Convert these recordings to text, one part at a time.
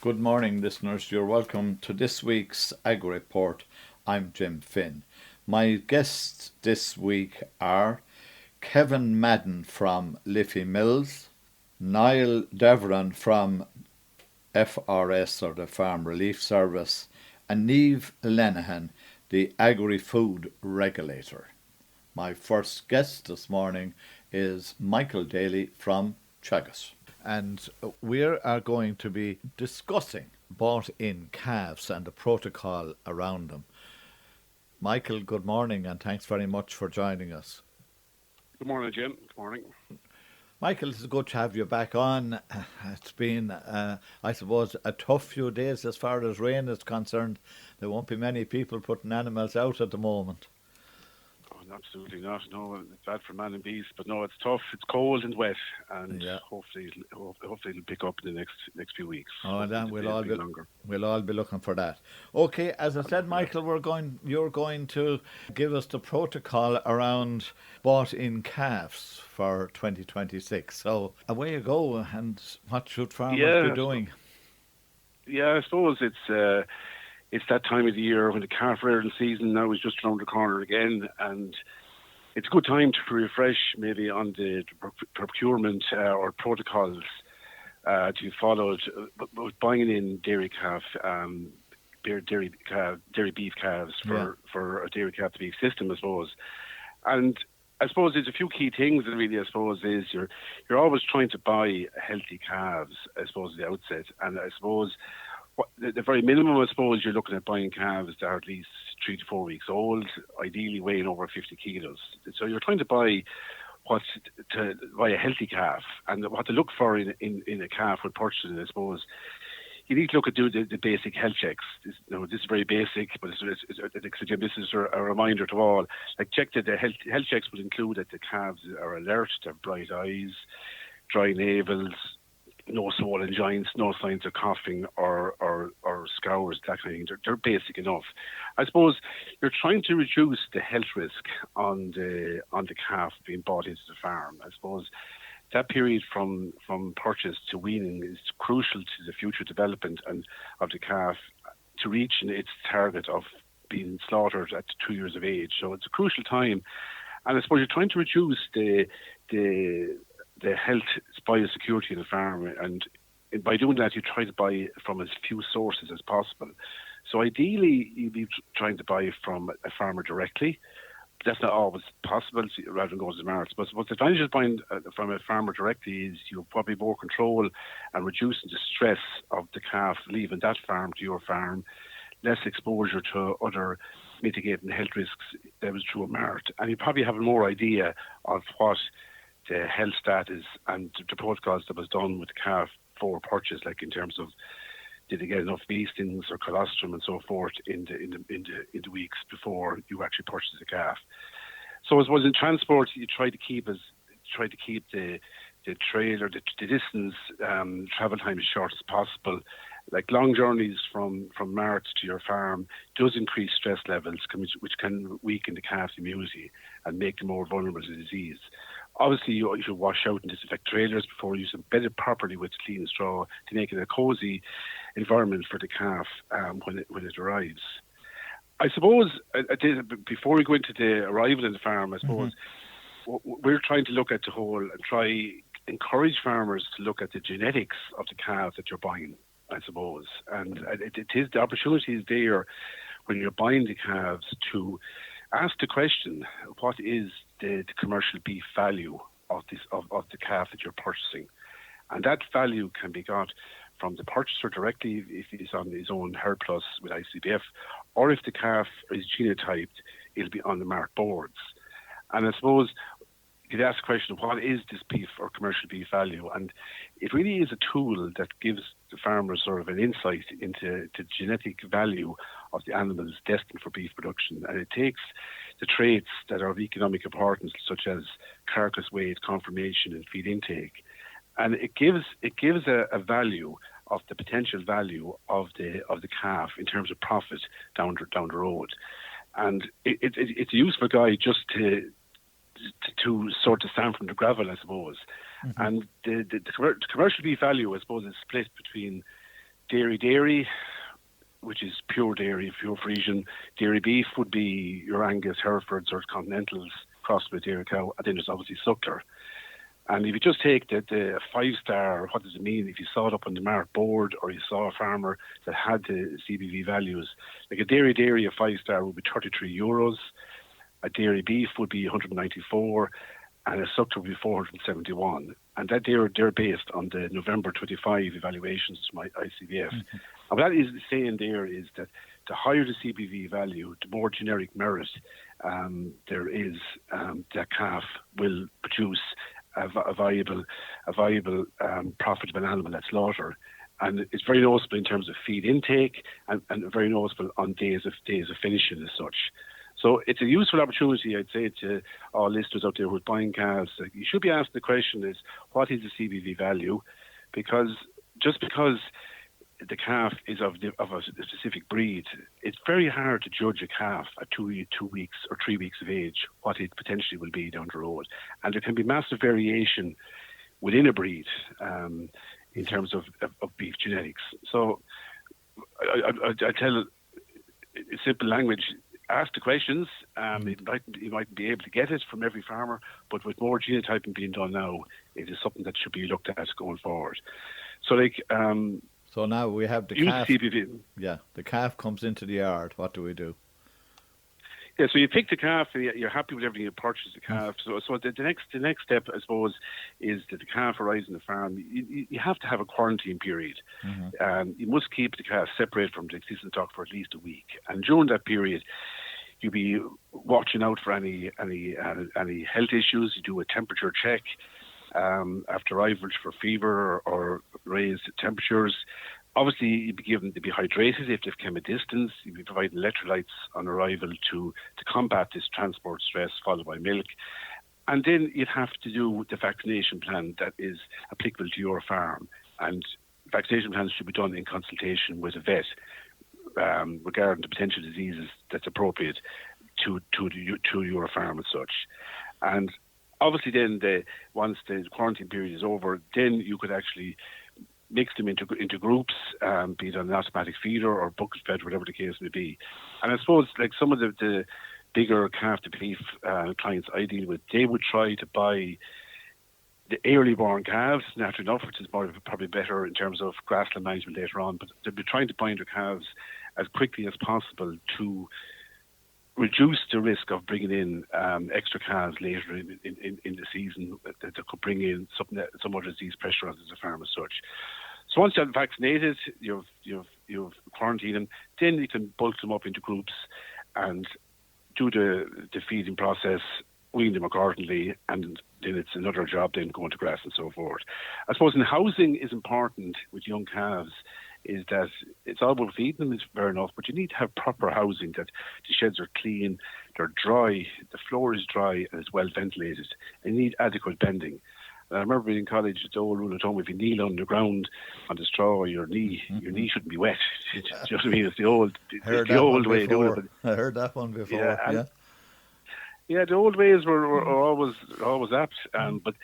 Good morning, listeners. You're welcome to this week's Agri Report. I'm Jim Finn. My guests this week are Kevin Madden from Liffey Mills, Niall Devron from FRS or the Farm Relief Service, and Niamh Lenihan, the Agri-Food Regulator. My first guest this morning is Michael Daly from Teagasc. And we are going to be discussing bought-in calves and the protocol around them. Michael, good morning, and thanks very much for joining us. Good morning, Jim. Good morning. Michael, it's good to have you back on. It's been, I suppose, a tough few days as far as rain is concerned. There won't be many people putting animals out at the moment. Oh, absolutely not. No, it's bad for man and beast, but no, it's tough. It's cold and wet, and Yeah. hopefully it'll pick up in the next few weeks. Oh, and then Hopefully it'll be longer. we'll all be looking for that. Okay, as I said, Michael, you're going to give us the protocol around bought-in calves for 2026. So away you go, and what should farmers be doing? I suppose it's that time of the year when the calf rearing season now is just around the corner again, and it's a good time to refresh maybe on the procurement or protocols to be followed with buying in dairy calf, dairy beef calves for a dairy calf to be system, I suppose. And I suppose there's a few key things that really, I suppose, is you're always trying to buy healthy calves, I suppose, at the outset. And I suppose the very minimum, I suppose, you're looking at buying calves that are at least 3 to 4 weeks old, ideally weighing over 50 kilos. So you're trying to buy a healthy calf, and what to look for in a calf when purchasing, I suppose. You need to look at the basic health checks. This is very basic, but this is a reminder to all. Like, check that the health checks would include that the calves are alert, they have bright eyes, dry navels, no swollen joints, no signs of coughing or scours, that kind of thing. They're basic enough. I suppose you're trying to reduce the health risk on the calf being bought into the farm. I suppose that period from purchase to weaning is crucial to the future development and of the calf to reach its target of being slaughtered at 2 years of age. So it's a crucial time, and I suppose you're trying to reduce the health biosecurity in the farm, and by doing that, you try to buy from as few sources as possible. So ideally, you'd be trying to buy from a farmer directly. That's not always possible, rather than going to the markets. But the advantage of buying from a farmer directly is you'll probably more control and reducing the stress of the calf leaving that farm to your farm, less exposure to other mitigating health risks that was through a mart. And you probably have a more idea of what the health status and the protocols that was done with the calf for purchase, like in terms of did they get enough beastings or colostrum and so forth in the weeks before you actually purchase the calf. So as was in transport, you try to keep the trail or the distance travel time as short as possible. Like, long journeys from mart to your farm does increase stress levels, which can weaken the calf's immunity and make them more vulnerable to disease. Obviously, you should wash out and disinfect trailers before you bed it properly with clean straw to make it a cosy environment for the calf when it arrives. I suppose before we go into the arrival in the farm, I suppose we're trying to look at the whole and try encourage farmers to look at the genetics of the calf that you're buying, I suppose. And it is the opportunity is there when you're buying the calves to ask the question: what is the commercial beef value of the calf that you're purchasing? And that value can be got from the purchaser directly if he's on his own Herd Plus with ICBF, or if the calf is genotyped, it'll be on the mark boards. And I suppose you could ask the question, what is this beef or commercial beef value? And it really is a tool that gives the farmers sort of an insight into the genetic value of the animals destined for beef production. And it takes the traits that are of economic importance, such as carcass weight, conformation, and feed intake, and it gives a value of the potential value of the calf in terms of profit down the road. And it's a useful guide just to sort of stand from the gravel, I suppose. Mm-hmm. And the commercial beef value, I suppose, is split between dairy, which is pure dairy, pure Frisian. Dairy beef would be your Angus, Herefords, or Continentals crossed with dairy cow. And then there's obviously suckler. And if you just take the 5-star, what does it mean? If you saw it up on the mark board, or you saw a farmer that had the CBV values, like a dairy, a 5-star would be €33. A dairy beef would be 194, and a suckler would be 471. And that they're based on the November 25 evaluations from ICVF. And what that is saying there is that the higher the CBV value, the more generic merit there is, that calf will produce a viable, profitable animal at slaughter. And it's very noticeable in terms of feed intake, and very noticeable on days of finishing as such. So it's a useful opportunity, I'd say, to all listeners out there who are buying calves. You should be asking the question is, what is the CBV value? Because just because the calf is of a specific breed, it's very hard to judge a calf at 2 weeks or 3 weeks of age, what it potentially will be down the road. And there can be massive variation within a breed in terms of beef genetics. So I tell in simple language, ask the questions. You might be able to get it from every farmer, but with more genotyping being done now, it is something that should be looked at going forward. So so now we have the calf. CBV. Yeah, the calf comes into the yard. What do we do? Yeah, so you pick the calf. You're happy with everything. You purchase the calf. So the next step, I suppose, is that the calf arrives in the farm. You have to have a quarantine period. You must keep the calf separated from the existing stock for at least a week. And during that period, you'll be watching out for any health issues. You do a temperature check after arrival for fever or raised temperatures. Obviously, you'd be given to be hydrated if they've come a distance. You'd be providing electrolytes on arrival to combat this transport stress, followed by milk. And then you'd have to do the vaccination plan that is applicable to your farm. And vaccination plans should be done in consultation with a vet regarding the potential diseases that's appropriate to your farm as such. And obviously then, once the quarantine period is over, then you could actually mix them into groups, be it on an automatic feeder or bucket fed, whatever the case may be. And I suppose like some of the bigger calf to beef clients I deal with, they would try to buy the early born calves, naturally enough, which is probably better in terms of grassland management later on, but they'll be trying to buy their calves as quickly as possible to reduce the risk of bringing in extra calves later in the season that could bring in some other disease pressure on the farm as such. So once you're vaccinated, you've quarantined them, then you can bulk them up into groups and do the feeding process, wean them accordingly, and then it's another job then going to grass and so forth. I suppose in housing is important with young calves, is that it's all about feeding them, is fair enough, but you need to have proper housing, that the sheds are clean, they're dry, the floor is dry, and it's well ventilated, and you need adequate bending. And I remember being in college, the old rule of thumb, if you kneel on the ground on the straw, your knee shouldn't be wet. Do you know what I mean? It's the old way of doing it. I heard that one before, Yeah, the old ways were always apt. But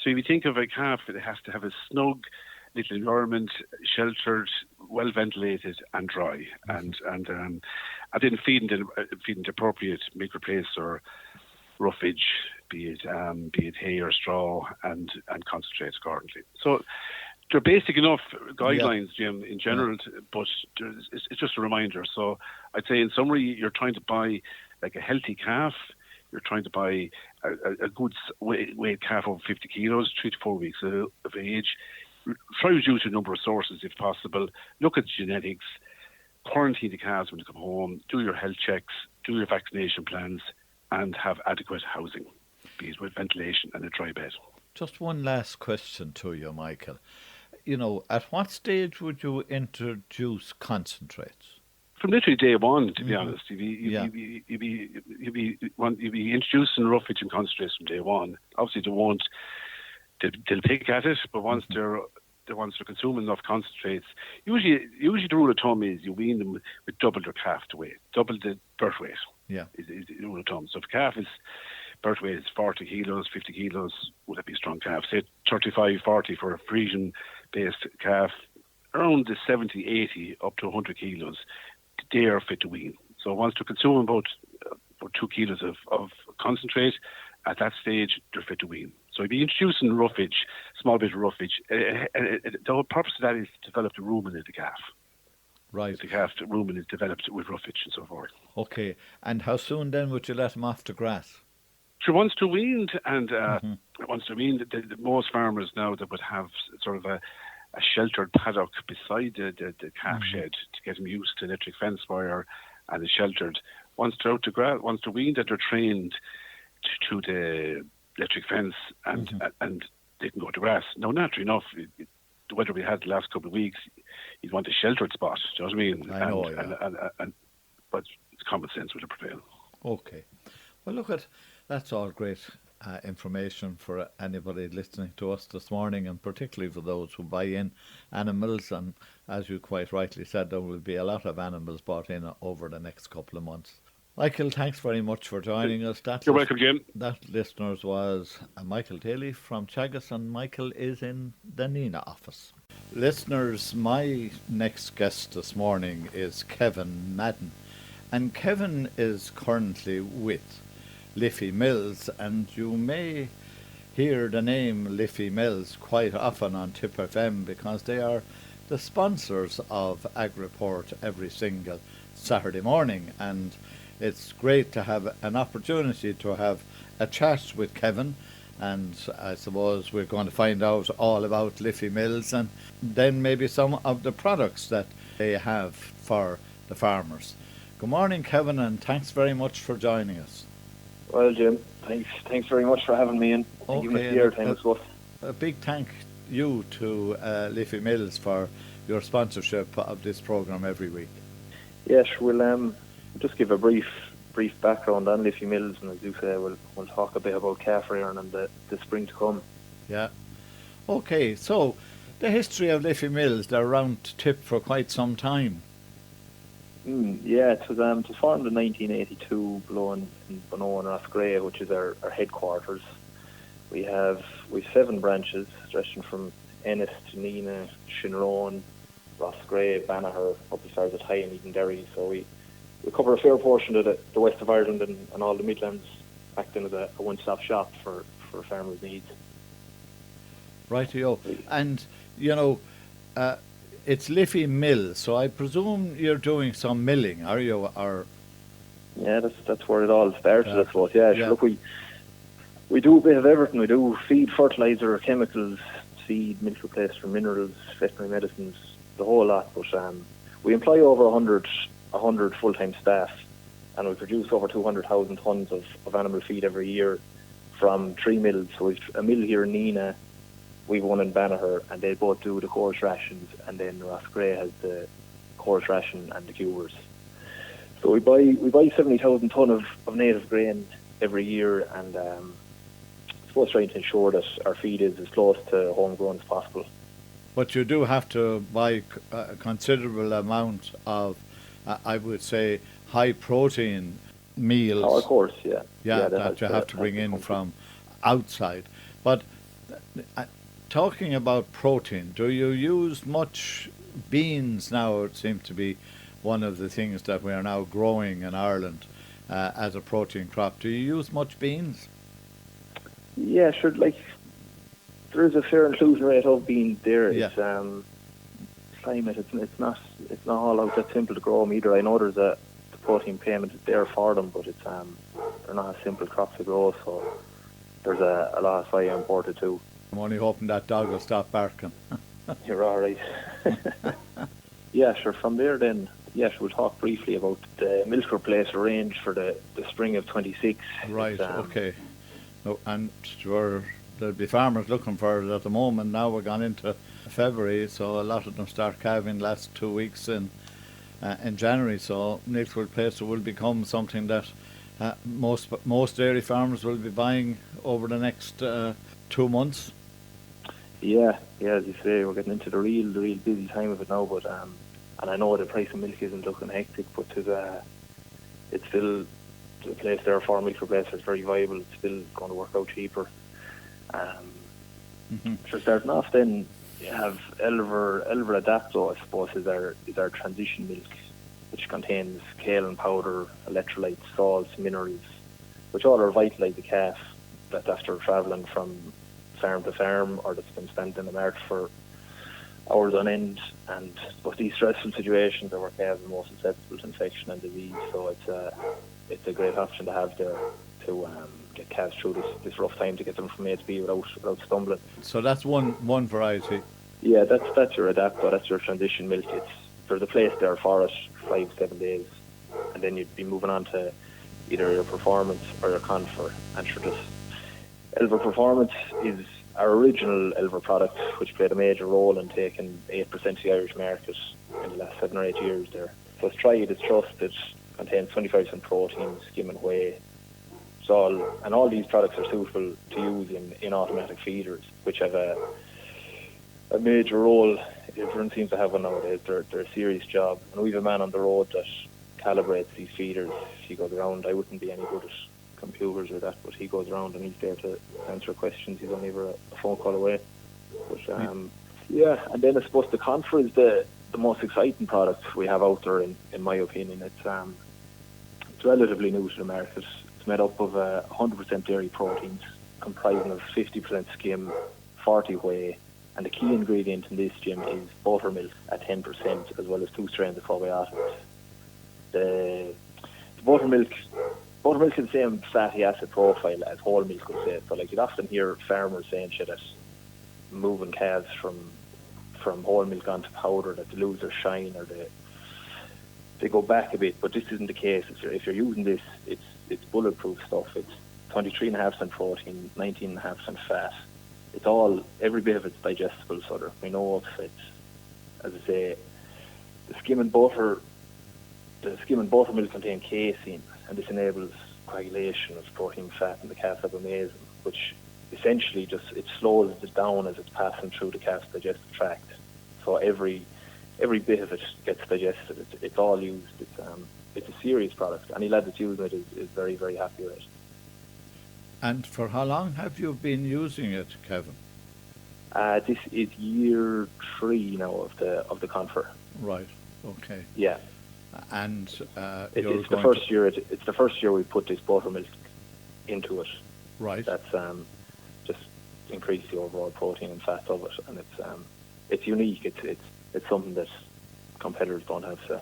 so if you think of a calf, it has to have a snug little environment, sheltered, well ventilated, and dry, and then feeding the appropriate milk replace or roughage, be it hay or straw, and concentrate accordingly. So they're basic enough guidelines, Jim, in general, but it's just a reminder. So I'd say in summary, you're trying to buy like a healthy calf. You're trying to buy a good weight calf over 50 kilos, 3 to 4 weeks of age. Try to reduce the number of sources if possible. Look at genetics. Quarantine the calves when you come home. Do your health checks. Do your vaccination plans, and have adequate housing, be it with ventilation and a dry bed. Just one last question to you, Michael. At what stage would you introduce concentrates? From literally day one, to be honest. You'd be introducing roughage and concentrates from day one. Obviously, they'll pick at it, but once they're consuming enough concentrates, usually the rule of thumb is you wean them with double their calf weight, double the birth weight. Yeah, is the rule of thumb. So if calf is birth weight is 40 kilos, 50 kilos, would that be a strong calf? Say 35, 40 for a Frisian-based calf, around the 70, 80 up to 100 kilos, they are fit to wean. So once to consume about 2 kilos of concentrate, at that stage, they're fit to wean. So you'd be introducing roughage, small bit of roughage. The whole purpose of that is to develop the rumen in the calf. Right. The calf rumen is developed with roughage and so forth. Okay. And how soon then would you let them off to grass? Sure, once they're weaned, and once they're weaned, the most farmers now that would have sort of a sheltered paddock beside the calf shed to get them used to electric fence wire and the sheltered. Once they're out to grass, once they're weaned, that they're trained to the electric fence and they can go to grass. Now, naturally enough, the weather we had the last couple of weeks, you'd want a sheltered spot. Do you know what I mean? I know, yeah. But it's common sense would prevail. Okay. Well, that's all great information for anybody listening to us this morning, and particularly for those who buy in animals. And as you quite rightly said, there will be a lot of animals bought in over the next couple of months. Michael, thanks very much for joining us. You're welcome, Jim. That, listeners, was Michael Daly from Teagasc, and Michael is in the Nina office. Listeners, my next guest this morning is Kevin Madden, and Kevin is currently with Liffey Mills, and you may hear the name Liffey Mills quite often on Tipp FM because they are the sponsors of Ag Report every single Saturday morning, and it's great to have an opportunity to have a chat with Kevin, and I suppose we're going to find out all about Liffey Mills and then maybe some of the products that they have for the farmers. Good morning, Kevin, and thanks very much for joining us. Well, Jim, thanks very much for having me in and giving us the airtime as well. A big thank you to Liffey Mills for your sponsorship of this programme every week. Yes, we'll just give a brief background on Liffey Mills, and as you say, we'll talk a bit about calf rearing and the spring to come. Yeah. Okay, so the history of Liffey Mills, they're around Tipp for quite some time. Yeah, it was formed in 1982 below in Bono and Roscrea, which is our headquarters. We have 7 branches stretching from Ennis to Nina, Shinrone, Roscrea, Banagher, up as far as Athy and Eden Derry. So we cover a fair portion of the west of Ireland and all the Midlands, acting as a one-stop shop for farmers' needs. Rightio. And, it's Liffey Mills, so I presume you're doing some milling, are you? Or yeah, that's where it all started, I suppose. Yeah, yeah. Look, we do a bit of everything. We do feed, fertiliser, chemicals, seed, milk replacement, minerals, veterinary medicines, the whole lot. But we employ over 100 full-time staff, and we produce over 200,000 tonnes of animal feed every year from 3 mills. So we've a mill here in Nina, we've one in Banagher, and they both do the coarse rations, and then Roscrea has the coarse ration and the cubers. So we buy 70,000 tonne of native grain every year, and I suppose trying to ensure that our feed is as close to homegrown as possible. But you do have to buy a considerable amount of, I would say, high protein meals. Oh, of course, yeah. Yeah, that you have to bring in from outside. But talking about protein, do you use much beans now? It seems to be one of the things that we are now growing in Ireland as a protein crop. Do you use much beans? Yeah, sure. Like, there is a fair inclusion rate of beans there. Yeah. It's climate. It's not all out that simple to grow them either. I know there's the protein payment is there for them, but it's they're not a simple crop to grow. So there's a lot of soya imported too. I'm only hoping that dog will stop barking. You're all right. Yeah, sure. From there then, yes, we'll talk briefly about the milk replacer range for the spring of 26. Right, okay. No, and sure, there'll be farmers looking for it at the moment. Now we're gone into February, so a lot of them start calving last 2 weeks in January. So milk replacer will become something that most dairy farmers will be buying over the next 2 months. Yeah, as you say, we're getting into the real busy time of it now. But and I know the price of milk isn't looking hectic, but it's still the place there for milk replacer is very viable. It's still going to work out cheaper. So starting off then, you have Elver Adapto, I suppose, is our transition milk, which contains kaolin powder, electrolytes, salts, minerals, which all are vitalise the calf that after travelling from farm to farm or that's been spent in the mart for hours on end, and but these stressful situations are where calves are most susceptible to infection and disease. So it's a great option to have there to get calves through this rough time, to get them from A to B without stumbling. So that's one variety. Yeah, that's your Adapto, that's your transition milk. There's a place there for it 5-7 days, and then you'd be moving on to either your Performance or your Confer. And sure, this Elver Performance is our original Elver product, which played a major role in taking 8% of the Irish market in the last 7 or 8 years there. So it's tried, it's trusted, contains 25% protein, skim and whey. And all these products are suitable to use in automatic feeders, which have a major role everyone seems to have one nowadays. They're a serious job. And we have a man on the road that calibrates these feeders. He goes around. I wouldn't be any good at computers or that, but he goes around and he's there to answer questions. He's only ever a phone call away. But yeah, and then I suppose the Confer is the most exciting product we have out there, in my opinion. It's relatively new to the market. It's made up of 100% dairy proteins, comprising of 50% skim, 40 whey, and the key ingredient in this, Jim, is buttermilk at 10%, as well as 2 strains of probiotics. The buttermilk has the same fatty acid profile as whole milk would say. So like you'd often hear farmers saying shit that moving calves from whole milk onto powder, that they lose their shine or they go back a bit, but this isn't the case. If you're using this, it's bulletproof stuff. It's 23.5% protein, 19.5% fat. It's every bit of it's digestible, so there we know it's, as I say, the skim and buttermilk contain casein, and this enables coagulation of protein fat in the calf's abomasum, which essentially it slows it down as it's passing through the calf's digestive tract. So every bit of it gets digested. It's all used. It's a serious product. Any lad that's using it is very, very happy with it. And for how long have you been using it, Kevin? This is year 3 now of the Confer. Right. Okay. Yeah. And it's the first year. It's the first year we put this buttermilk into it. Right. That's just increased the overall protein and fat of it, and it's unique. It's something that competitors don't have. So.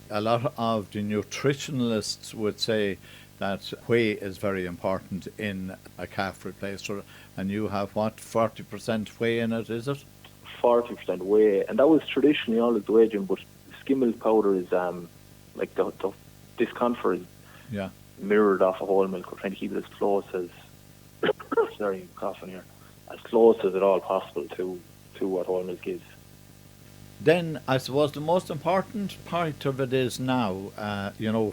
A lot of the nutritionalists would say that whey is very important in a calf replacer, and you have what, 40% whey in it, is it? 40% whey, and that was traditionally always the way, Jim. But skim milk powder is like this Confer is mirrored off of whole milk. We're trying to keep it as close as sorry, I'm coughing here, as close as at all possible to what whole milk is. Then I suppose the most important part of it is now,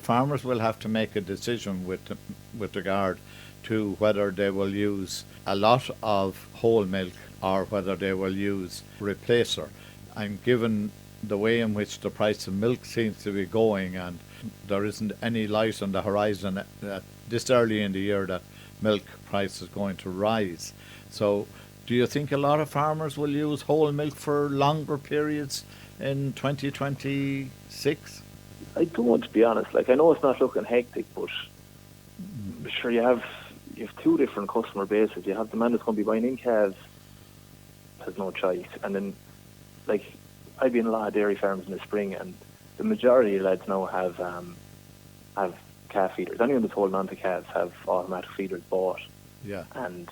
farmers will have to make a decision with regard to whether they will use a lot of whole milk or whether they will use replacer. And given the way in which the price of milk seems to be going, and there isn't any light on the horizon this early in the year that milk price is going to rise. So do you think a lot of farmers will use whole milk for longer periods in 2026? I don't want to be honest. Like, I know it's not looking hectic, but sure you have 2 different customer bases. You have the man that's going to be buying in calves, has no choice, and then like I've been in a lot of dairy farms in the spring, and the majority of lads now have calf feeders. Anyone that's holding on to calves have automatic feeders bought. Yeah. And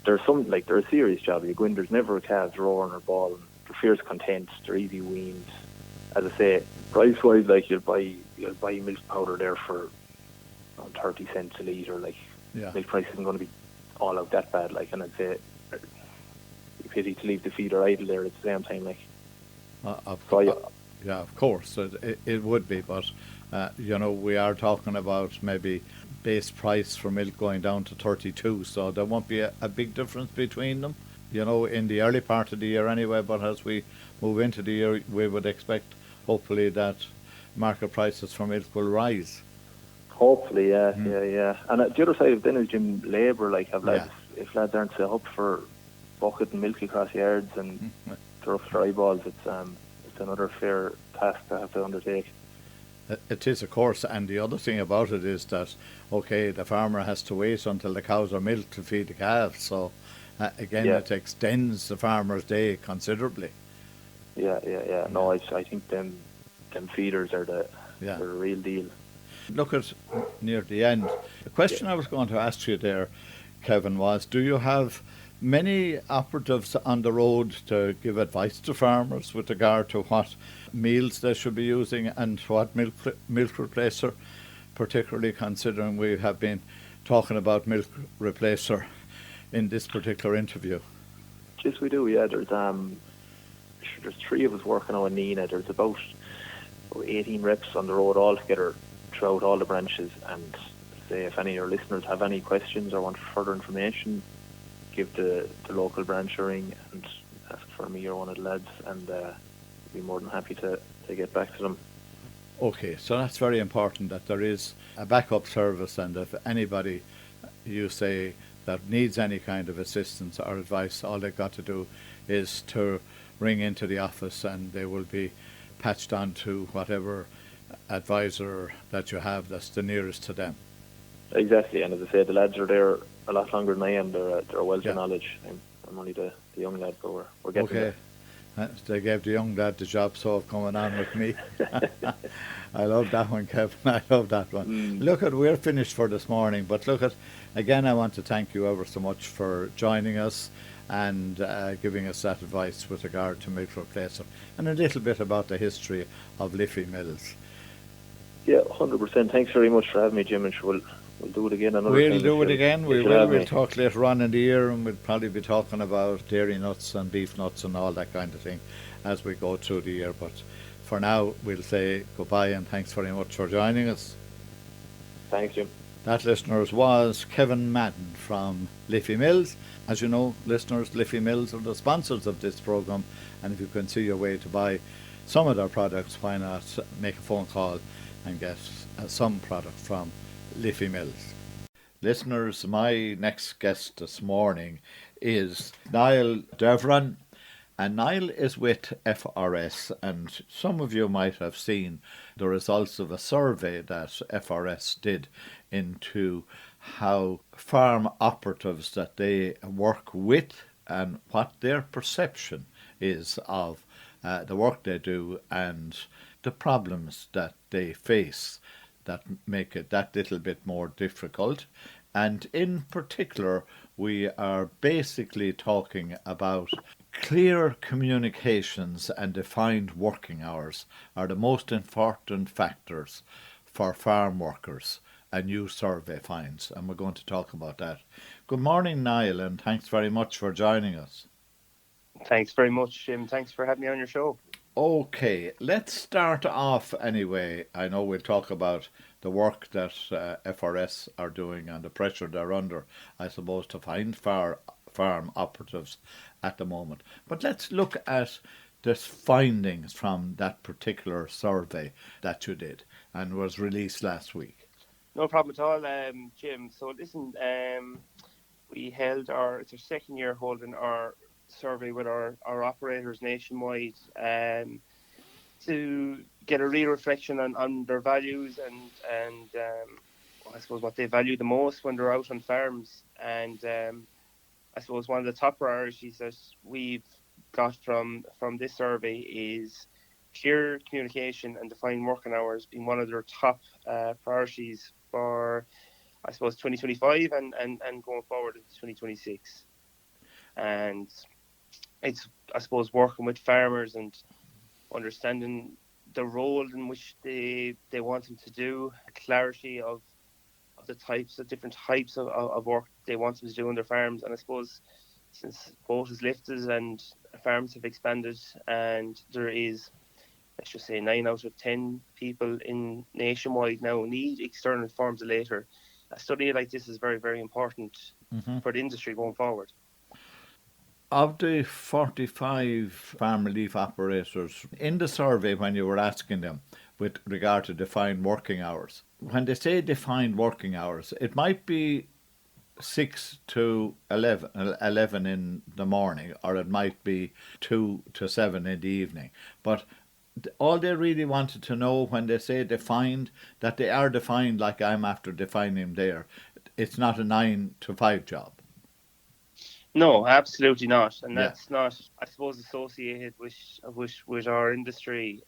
they're a serious job. You go in, there's never a calves roaring or bawling. They're fierce content. They're easy weaned. As I say, price wise, like you'll buy milk powder there for 30 cents a litre. Like milk price isn't going to be all out that bad. Like, and I'd say you pity to leave the feeder idle there at the same time. Like, of course it would be, but we are talking about maybe base price for milk going down to 32, so there won't be a big difference between them, in the early part of the year anyway. But as we move into the year, we would expect hopefully that market prices for milk will rise. Hopefully, yeah. And the other side of it then is, Jim, labour. Like, have lads, if lads aren't set up for bucket and milk across yards and the rough dry balls. It's another fair task to have to undertake. It is, of course, and the other thing about it is that, okay, the farmer has to wait until the cows are milked to feed the calves, so again, it extends the farmer's day considerably. Yeah. No, I think them feeders are the real deal. Look at near the end. The question I was going to ask you there, Kevin, was do you have many operatives on the road to give advice to farmers with regard to what meals they should be using and what milk replacer, particularly considering we have been talking about milk replacer in this particular interview? Yes, we do. Yeah, there's 3 of us working on Nina. There's about 18 reps on the road altogether throughout all the branches. And say if any of your listeners have any questions or want further information, give the local branch a ring and ask for me or one of the lads, and be more than happy to get back to them. Okay, so that's very important that there is a backup service, and if anybody you say that needs any kind of assistance or advice, all they've got to do is to ring into the office and they will be patched on to whatever advisor that you have that's the nearest to them. Exactly, and as I said, the lads are there a lot longer than I am. They're a wealth of knowledge. I'm only the young lad, but we're getting there. They gave the young lad the job, so coming on with me. I love that one, Kevin. I love that one. Look, we're finished for this morning, but again, I want to thank you ever so much for joining us and giving us that advice with regard to milk replacer and a little bit about the history of Liffey Mills. Yeah, 100%. Thanks very much for having me, Jim, and we'll do it again another time. We'll do it again. We'll talk later on in the year, and we'll probably be talking about dairy nuts and beef nuts and all that kind of thing as we go through the year. But for now, we'll say goodbye and thanks very much for joining us. Thanks, Jim. That, listeners, was Kevin Madden from Liffey Mills. As you know, listeners, Liffey Mills are the sponsors of this programme, and if you can see your way to buy some of their products, why not make a phone call and get some product from Liffey Mills. Listeners, my next guest this morning is Niall Devron, and Niall is with FRS, and some of you might have seen the results of a survey that FRS did into how farm operatives that they work with and what their perception is of the work they do and the problems that they face that make it that little bit more difficult. And in particular, we are basically talking about clear communications and defined working hours are the most important factors for farm workers, a new survey finds, and we're going to talk about that. Good morning, Niall, and thanks very much for joining us. Thanks very much, Jim. Thanks for having me on your show. Okay, let's start off anyway. I know we'll talk about the work that FRS are doing and the pressure they're under, I suppose, to find farm operatives at the moment. But let's look at the findings from that particular survey that you did and was released last week. No problem at all, Jim. So listen, we held it's our second year holding our survey with our operators nationwide to get a real reflection on their values and I suppose what they value the most when they're out on farms. And I suppose one of the top priorities that we've got from this survey is clear communication and defined working hours being one of their top priorities for, I suppose, 2025 and going forward into 2026. And it's, I suppose, working with farmers and understanding the role in which they want them to do, clarity of the different types of work they want them to do on their farms. And I suppose since boat is lifted and farms have expanded and there is, let's just say 9 out of 10 people in nationwide now need external defibrillator, a study like this is very, very important for the industry going forward. Of the 45 farm relief operators in the survey, when you were asking them with regard to defined working hours, when they say defined working hours, it might be 6 to 11 in the morning, or it might be 2 to 7 in the evening. But all they really wanted to know when they say defined, that they are defined like I'm after defining there. It's not a 9 to 5 job. No, absolutely not, and Yeah, that's not, I suppose, associated with our industry.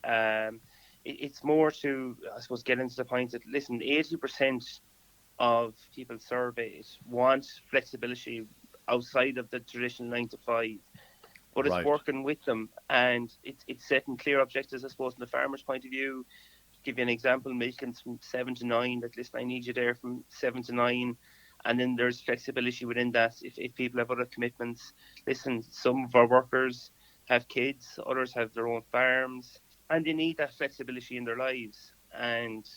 It's more to, I suppose, get into the point that, listen, 80% of people surveyed want flexibility outside of the traditional 9 to 5, but it's right. working with them, and it's setting clear objectives, I suppose, from the farmer's point of view. To give you an example, milking from 7 to 9. That, listen, I need you there from 7 to 9, and then there's flexibility within that. If people have other commitments, listen, some of our workers have kids, others have their own farms, and they need that flexibility in their lives. And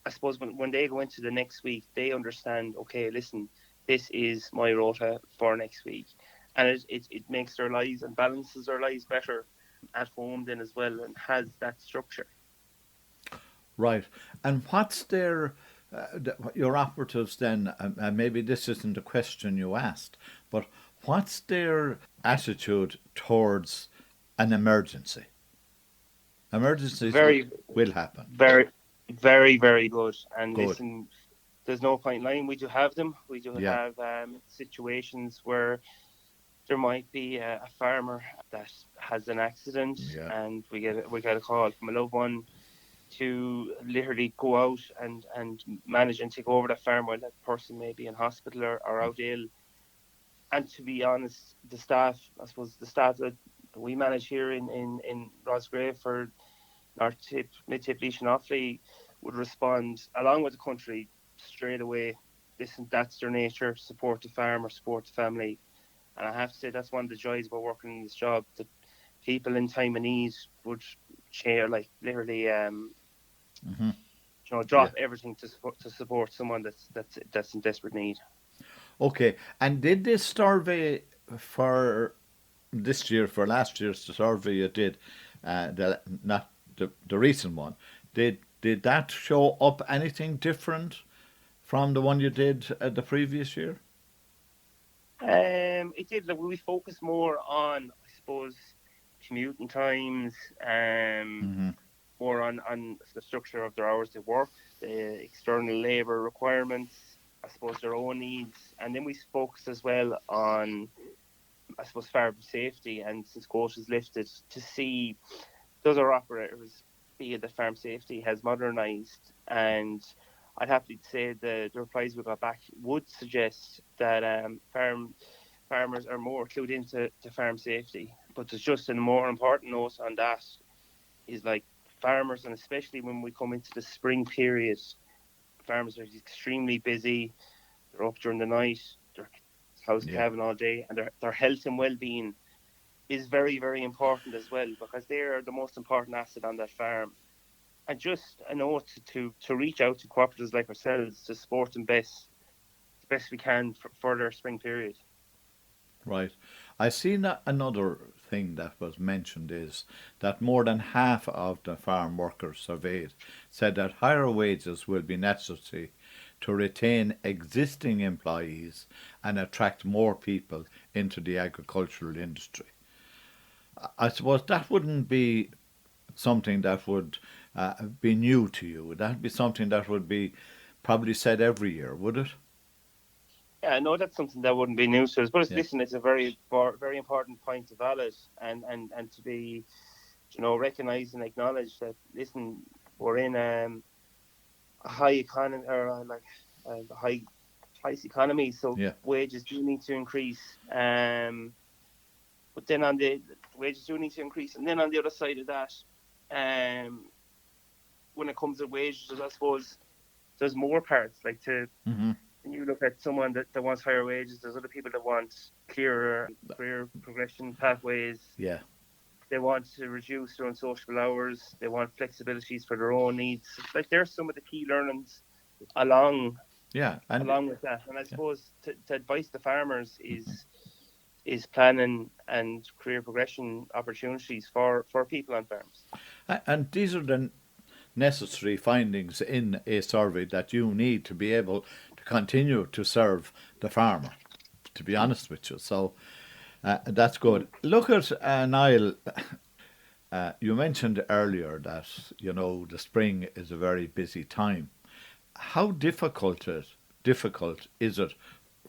I suppose when they go into the next week, they understand, okay, listen, this is my rota for next week. And it makes their lives and balances their lives better at home then as well, and has that structure. Right. And what's their, your operatives then, and maybe this isn't a question you asked, but what's their attitude towards an emergency? Emergencies Very, will happen. very, very, very good. And Good. listen, there's no point lying. We do have them. We do Yeah. have situations where there might be a farmer that has an accident, Yeah. and we get a call from a loved one to literally go out and manage and take over that farm while that person may be in hospital or out ill. And to be honest, the staff, I suppose, the staff that we manage here in Rosgrave for our Tipp, mid-Tipp, Laois and Offaly, would respond along with the country straight away. Listen, that's their nature, support the farmer, support the family. And I have to say, that's one of the joys about working in this job, that people in time of need would share, like, literally, Mm-hmm. Yeah. drop everything to support someone that's in desperate need. Okay. And did this survey for this year, for last year's survey you did, not the recent one, did that show up anything different from the one you did the previous year? It did. Like, we focus more on, I suppose, commuting times, Mm-hmm. more on the structure of their hours they work, the external labour requirements, I suppose their own needs, and then we focus as well on, I suppose, farm safety. And since quotas is lifted, to see does our operators feel that farm safety has modernised. And I'd happily say the replies we got back would suggest that farmers are more clued into to farm safety. But there's just a more important note on that, is like farmers, and especially when we come into the spring period, farmers are extremely busy. They're up during the night, they're house Yeah. calving all day, and their health and well-being is very, very important as well, because they are the most important asset on that farm. And just a note to reach out to cooperatives like ourselves to support them best we can for their spring period. Right. I seen another thing that was mentioned is that more than half of the farm workers surveyed said that higher wages will be necessary to retain existing employees and attract more people into the agricultural industry. I suppose that wouldn't be something that would be new to you. That'd be something that would be probably said every year, would it? Yeah, I know that's something that wouldn't be news to us, but Yeah. listen, it's a very important point to valid, and to be, recognised and acknowledged that, listen, we're in a high economy, or like a high price economy, so Yeah. wages do need to increase. But then on the wages do need to increase, and then on the other side of that, um, when it comes to wages, I suppose there's more parts. Like, Mm-hmm. when you look at someone that wants higher wages, there's other people that want clearer career progression pathways. Yeah. They want to reduce their unsociable hours. They want flexibilities for their own needs. Like, there's some of the key learnings along Yeah. And along with that. And I yeah. suppose to advise the farmers is planning and career progression opportunities for people on farms. And these are the necessary findings in a survey that you need to be able to continue to serve the farmer, to be honest with you. So that's good. Look at Niall. You mentioned earlier that, the spring is a very busy time. How difficult is it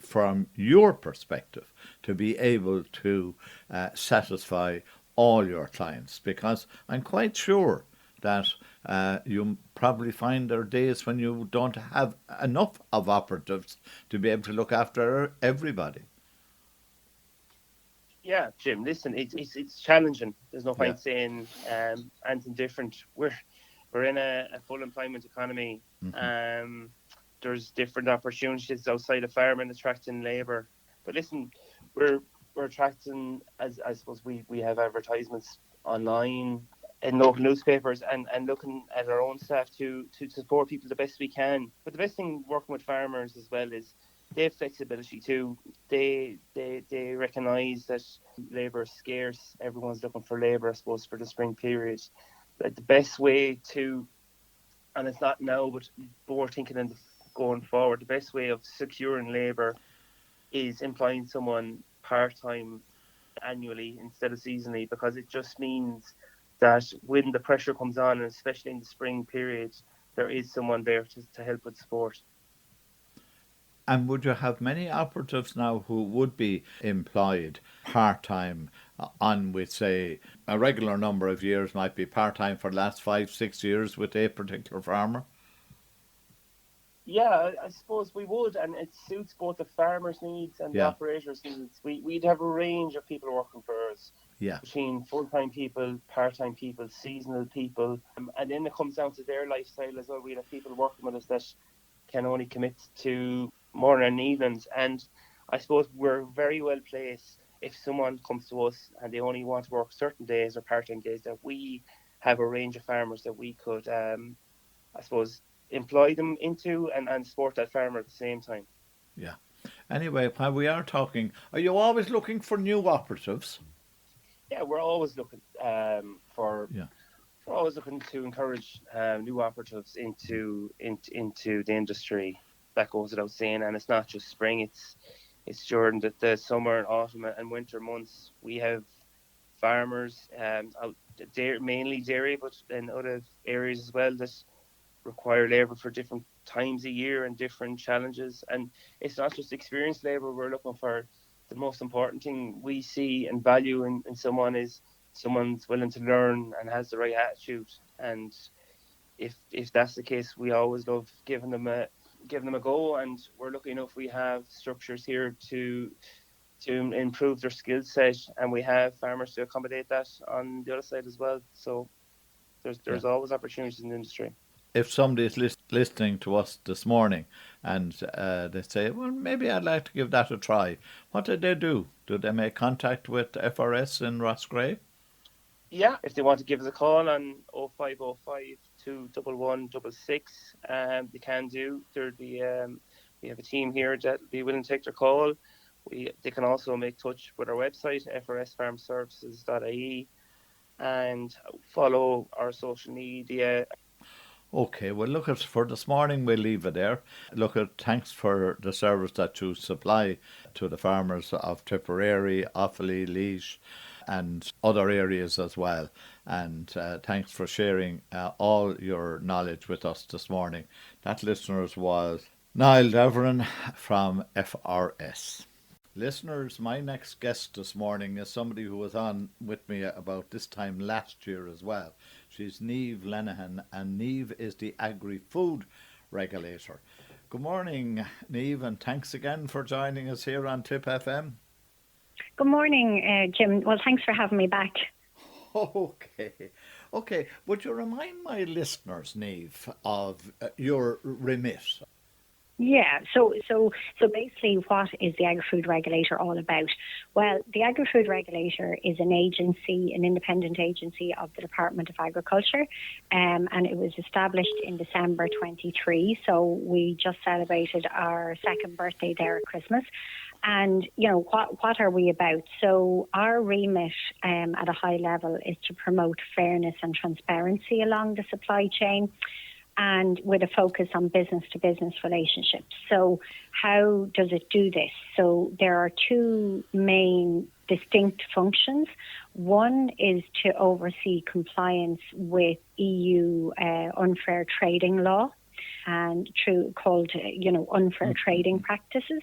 from your perspective to be able to satisfy all your clients? Because I'm quite sure that you probably find there are days when you don't have enough of operatives to be able to look after everybody. Yeah, Jim. Listen, it's challenging. There's no point saying anything different. We're in a full employment economy. Mm-hmm. There's different opportunities outside of farming attracting labour. But listen, we're attracting, as I suppose we have advertisements online in local newspapers and looking at our own staff to support people the best we can. But the best thing working with farmers as well is they have flexibility too. They recognise that labour is scarce. Everyone's looking for labour, I suppose, for the spring period. Like the best way to, and it's not now, but we're thinking in going forward, the best way of securing labour is employing someone part-time annually instead of seasonally, because it just means that when the pressure comes on, and especially in the spring period, there is someone there to help with support. And would you have many operatives now who would be employed part-time on, with, say, a regular number of years, might be part-time for the last 5-6 years with a particular farmer? Yeah, I suppose we would, and it suits both the farmers' needs and the operators' needs. We'd have a range of people working for us, between full-time people, part-time people, seasonal people, and then it comes down to their lifestyle as well. We'd have people working with us that can only commit to morning and evenings, and I suppose we're very well placed if someone comes to us and they only want to work certain days or part-time days, that we have a range of farmers that we could, I suppose, employ them into and support that farmer at the same time. Yeah. Anyway, while we are talking, are you always looking for new operatives? Yeah, we're always looking for. Yeah. We're always looking to encourage new operatives into the industry. That goes without saying, and it's not just spring. It's during the summer and autumn and winter months. We have farmers out there, mainly dairy, but in other areas as well, that require labour for different times a year and different challenges. And it's not just experienced labour we're looking for. The most important thing we see and value in someone is someone's willing to learn and has the right attitude. And if that's the case, we always love giving them a go. And we're lucky enough we have structures here to improve their skill set, and we have farmers to accommodate that on the other side as well. So there's always opportunities in the industry. If somebody is listening to us this morning and they say, well, maybe I'd like to give that a try, what do they do? Do they make contact with FRS in Roscrea? Yeah, if they want to give us a call on 0505 211 666, they can do. We have a team here that will be willing to take their call. They can also make touch with our website, frsfarmservices.ie, and follow our social media. Okay, well, look, for this morning, we'll leave it there. Look, thanks for the service that you supply to the farmers of Tipperary, Offaly, Laois, and other areas as well. And thanks for sharing all your knowledge with us this morning. That, listeners, was Niall Deverin from FRS. Listeners, my next guest this morning is somebody who was on with me about this time last year as well. She's Niamh Lenihan, and Niamh is the Agri-Food Regulator. Good morning, Niamh, and thanks again for joining us here on Tipp FM. Good morning, Jim. Well, thanks for having me back. Okay. Would you remind my listeners, Niamh, of your remit? Yeah, so basically what is the Agri-Food Regulator all about? Well, the Agri-Food Regulator is an agency, an independent agency of the Department of Agriculture, and it was established in December 23, so we just celebrated our second birthday there at Christmas. And, what are we about? So our remit at a high level is to promote fairness and transparency along the supply chain. and with a focus on business-to-business relationships. So how does it do this? So there are two main distinct functions. One is to oversee compliance with EU unfair trading law, and called unfair trading practices,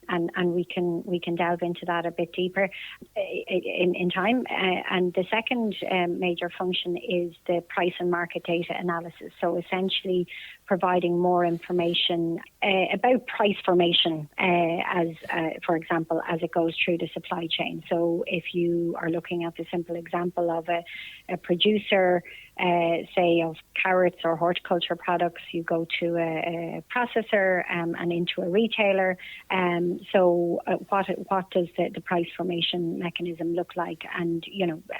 and we can delve into that a bit deeper in time. And the second major function is the price and market data analysis. So essentially providing more information about price formation, as for example, as it goes through the supply chain. So if you are looking at the simple example of a producer, say of carrots or horticulture products, you go to a processor and into a retailer. So what does the price formation mechanism look like, and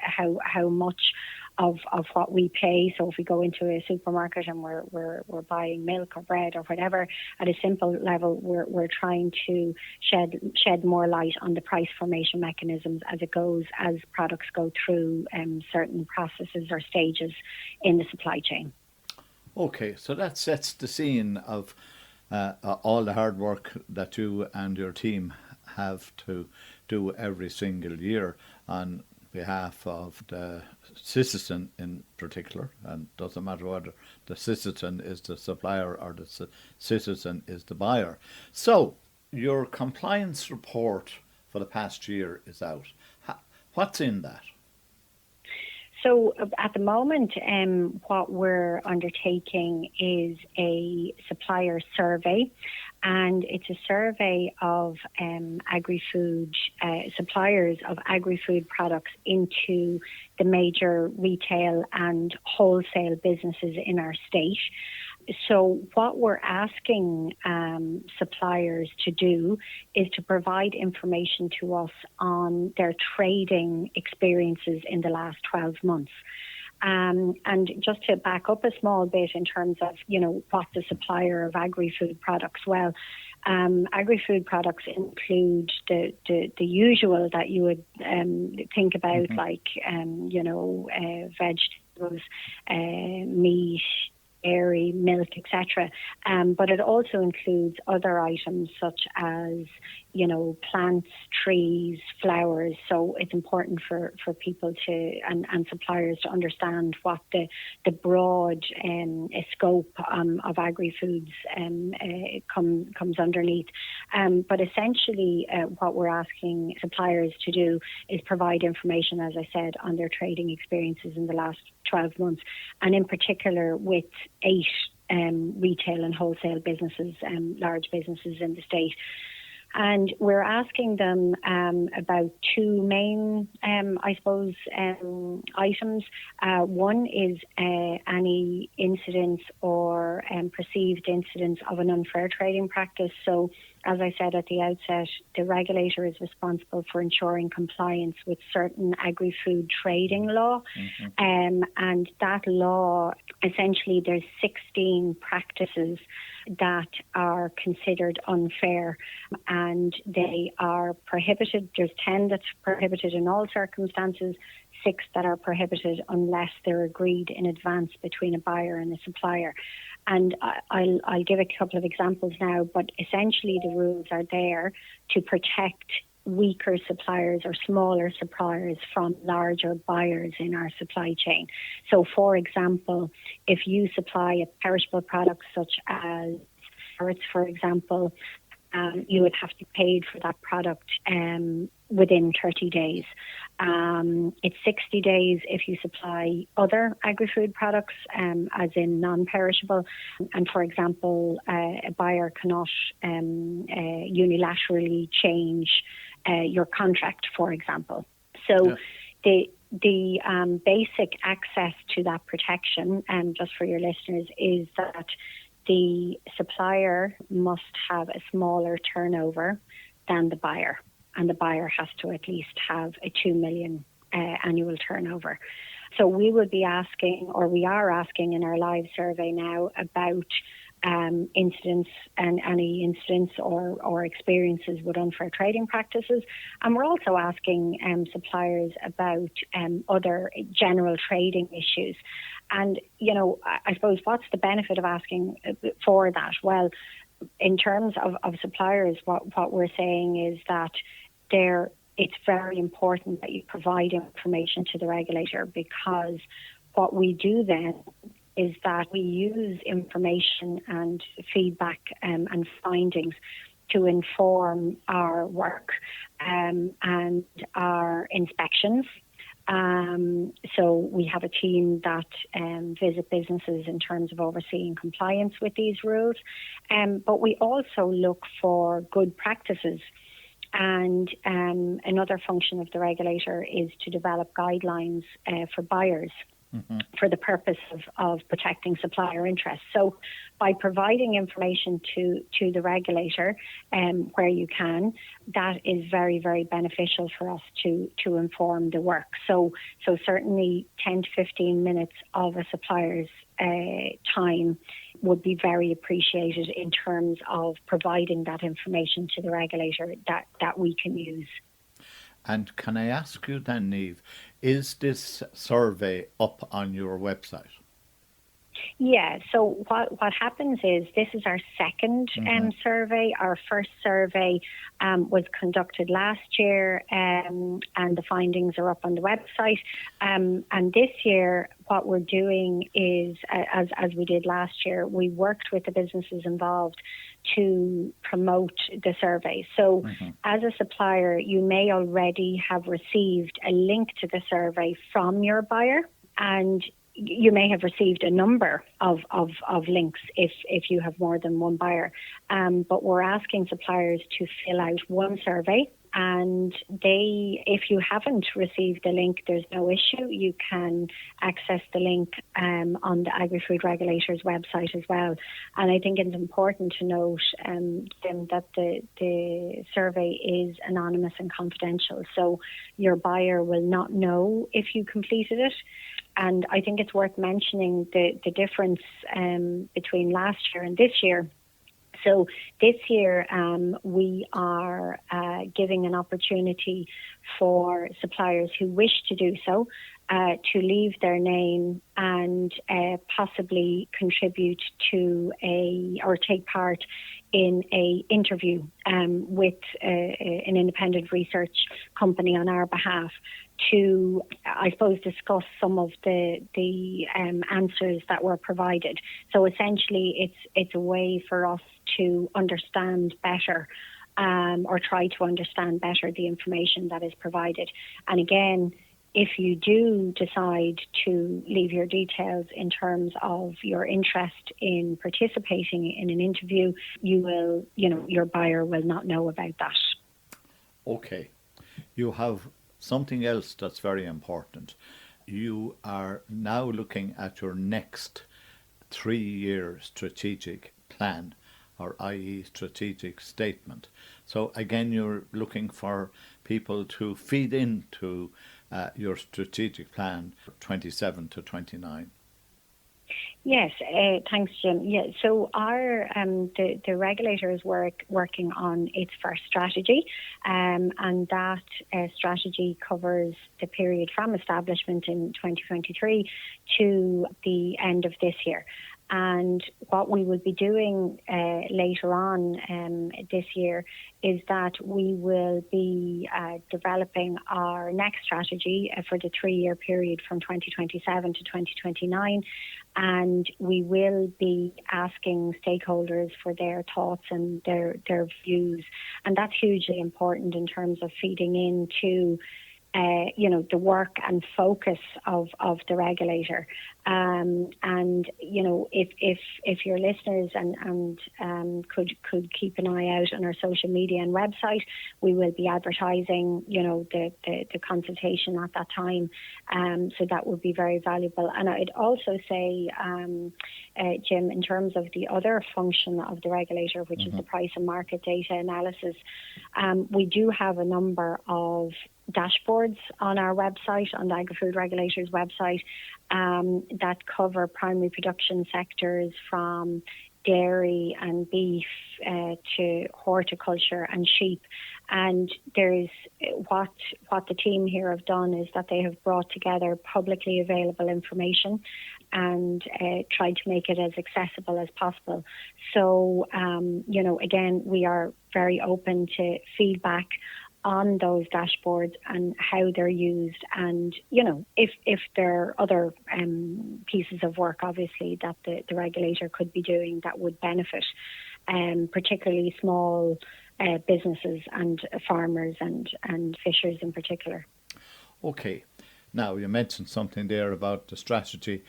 how much of what we pay? So if we go into a supermarket and we're buying milk or bread or whatever, at a simple level, we're trying to shed more light on the price formation mechanisms as products go through certain processes or stages in the supply chain. Okay, so that sets the scene of all the hard work that you and your team have to do every single year on behalf of the citizen in particular, and it doesn't matter whether the citizen is the supplier or the citizen is the buyer. So your compliance report for the past year is out. What's in that? So at the moment, what we're undertaking is a supplier survey, and it's a survey of agri-food suppliers of agri-food products into the major retail and wholesale businesses in our state. So what we're asking suppliers to do is to provide information to us on their trading experiences in the last 12 months. And just to back up a small bit in terms of, what's a supplier of agri-food products? Well, agri-food products include the usual that you would think about, like, vegetables, meat, dairy, milk, etc. But it also includes other items such as, plants, trees, flowers. So it's important for people to and suppliers to understand what the broad scope of agri-foods comes underneath. But essentially what we're asking suppliers to do is provide information, as I said, on their trading experiences in the last 12 months, and in particular with 8 retail and wholesale businesses, large businesses in the state. And we're asking them about 2 main, items. One is any incidents or perceived incidents of an unfair trading practice. So, as I said at the outset, the regulator is responsible for ensuring compliance with certain agri-food trading law. And that law, essentially, there's 16 practices that are considered unfair, and they are prohibited. There's 10 that's prohibited in all circumstances, 6 that are prohibited unless they're agreed in advance between a buyer and a supplier. And I'll give a couple of examples now, but essentially the rules are there to protect weaker suppliers or smaller suppliers from larger buyers in our supply chain. So, for example, if you supply a perishable product such as carrots, for example, you would have to be paid for that product within 30 days. It's 60 days if you supply other agri-food products, as in non-perishable. And for example, a buyer cannot unilaterally change your contract, for example. So the basic access to that protection, just for your listeners, is that the supplier must have a smaller turnover than the buyer, and the buyer has to at least have a 2 million annual turnover. So we would be asking, or we are asking in our live survey now, about incidents and any incidents or experiences with unfair trading practices. And we're also asking suppliers about other general trading issues. And, I suppose what's the benefit of asking for that? Well, in terms of suppliers, what we're saying is that it's very important that you provide information to the regulator, because what we do then is that we use information and feedback and findings to inform our work and our inspections. So we have a team that visit businesses in terms of overseeing compliance with these rules. But we also look for good practices. And another function of the regulator is to develop guidelines for buyers. For the purpose of protecting supplier interests. So by providing information to the regulator where you can, that is very, very beneficial for us to inform the work. So certainly 10 to 15 minutes of a supplier's time would be very appreciated in terms of providing that information to the regulator that we can use. And can I ask you then, Niamh, is this survey up on your website? Yeah, so what happens is this is our second survey. Our first survey was conducted last year and the findings are up on the website. And this year what we're doing is, as we did last year, we worked with the businesses involved to promote the survey. So as a supplier, you may already have received a link to the survey from your buyer, and you may have received a number of links if you have more than one buyer. But we're asking suppliers to fill out one survey, and if you haven't received the link, there's no issue. You can access the link on the Agri-Food Regulator's website as well. And I think it's important to note that the survey is anonymous and confidential, so your buyer will not know if you completed it. And I think it's worth mentioning the difference between last year and this year. So this year we are giving an opportunity for suppliers who wish to do so to leave their name and possibly contribute to or take part in a interview with an independent research company on our behalf to, I suppose, discuss some of the answers that were provided. So essentially, it's a way for us to understand better or try to understand better the information that is provided. And again, if you do decide to leave your details in terms of your interest in participating in an interview, your buyer will not know about that. Okay. You have something else that's very important. You are now looking at your next 3-year strategic plan, or i.e. strategic statement. So again, you're looking for people to feed into your strategic plan for 27 to 29. Yes, thanks, Jim. Yeah, so our the regulator is working on its first strategy, and that strategy covers the period from establishment in 2023 to the end of this year. And what we will be doing later on this year is that we will be developing our next strategy for the 3-year period from 2027 to 2029. And we will be asking stakeholders for their thoughts and their views. And that's hugely important in terms of feeding into the work and focus of the regulator. And if your listeners and could keep an eye out on our social media and website, we will be advertising the consultation at that time. So that would be very valuable. And I'd also say, Jim, in terms of the other function of the regulator, which is the price and market data analysis, we do have a number of dashboards on our website, on the Agri-Food Regulator's website, that cover primary production sectors from dairy and beef to horticulture and sheep. And there's what the team here have done is that they have brought together publicly available information and tried to make it as accessible as possible. So, again, we are very open to feedback on those dashboards and how they're used, and if there are other pieces of work obviously that the regulator could be doing that would benefit particularly small businesses and farmers and fishers in particular. Okay. Now, you mentioned something there about the strategy.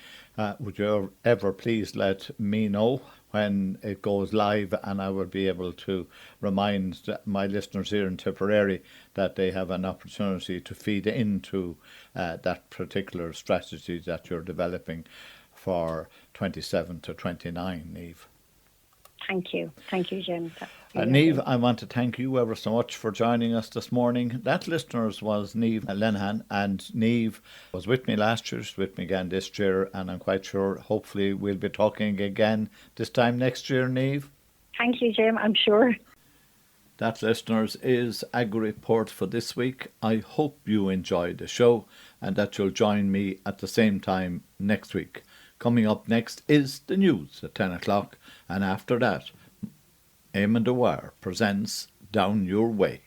Would you ever please let me know when it goes live, and I will be able to remind my listeners here in Tipperary that they have an opportunity to feed into that particular strategy that you're developing for 27 to 29, Niamh. Thank you, Jim. Niamh, I want to thank you ever so much for joining us this morning. That, listeners, was Niamh Lenihan, and Niamh was with me last year, she's with me again this year, and I'm quite sure hopefully we'll be talking again this time next year, Niamh. Thank you, Jim, I'm sure. That, listeners, is Agri Report for this week. I hope you enjoyed the show and that you'll join me at the same time next week. Coming up next is the news at 10 o'clock, and after that, Eamon Dwyer presents Down Your Way.